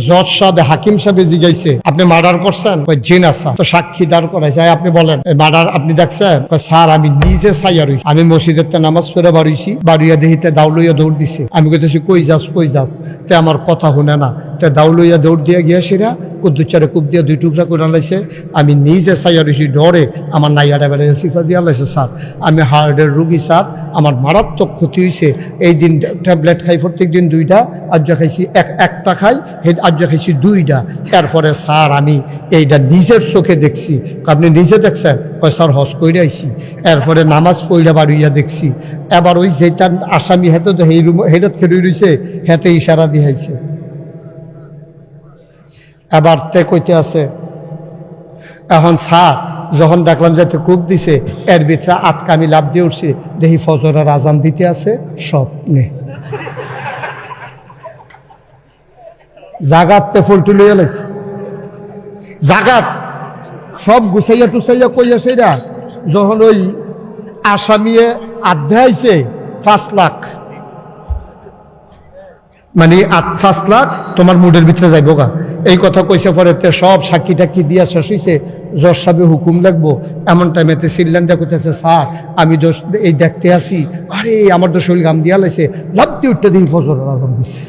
জজ সাহেব হাকিম সাহেব জিজ্ঞাসা, আপনি মার্ডার করছেন? জি না স্যার। তো সাক্ষী দাঁড় করাইছে, আপনি বলেন মার্ডার আপনি দেখছেন? স্যার আমি নিজে সাইয়া রইছি, আমি মসজিদের নামাজ পড়ে বাড়িছি, বাড়িয়া দেহিতে দাউলইয়া দৌড় দিছে। আমি কইতেছি কই যাস তে আমার কথা শুনে না, তে দাউলইয়া দৌড় দিয়ে গিয়া সেরা কুদ্দু চারে কুপ দিয়ে 2 টুকরা করে লাইছে। আমি নিজে সাইয়া রইছি ডরে, আমার নাইয়াটা বেড়ে সিফা দিয়া লাইছে। স্যার আমি হার্টের রুগী স্যার, আমার মারাত্মক ক্ষতি হয়েছে। এই দিন ট্যাবলেট খাই প্রত্যেক দিন 2টা, আজ খাইছি একটা খাই, আজ খাইছি 2টা। এরপরে স্যার আমি এইটা নিজের চোখে দেখছি। আপনি নিজে দেখছেন? স্যার হজ কইরে আইছি, এরপরে নামাজ পইরা বাড়িয়া দেখছি। এবার ওই যেটা আসামি হেতে তো এই রুম হেডত খেলে রয়েছে, হেতে ইশারা দিয়েছে। এবার তে কইতে আছে। এখন স্যার যখন দেখলাম যে খুব দিছে, এর ভিতরে আতকামি লাভ দিয়ে উঠছে, দেখি ফজরের আজান দিতে আছে স্বপ্নে। জাগাতে ফলটু লইয়া লাইছে, জাগাত সব গুছাইয়া টুসাইয়া কইয়া সেইরা যখন ওই আসামিয়ে আধ্যে আইছে 5 লাখ, মানে 5 লাখ তোমার মুডের ভিতরে যাইব গা, এই কথা কইছে। পরে সব সাক্ষী টাক্ষী দিয়া শেষ হইছে, জজ সাহেব হুকুম লাগবো। এমন টাইমেতে সিল্লান্ডা করতেছে, স্যার আমি দোষ এই দেখতে আসি, আরে আমার তো শরীর গাম দিয়া লাইছে, লাভ দিয়ে উঠতে দিন ফজরের আজান দিচ্ছে।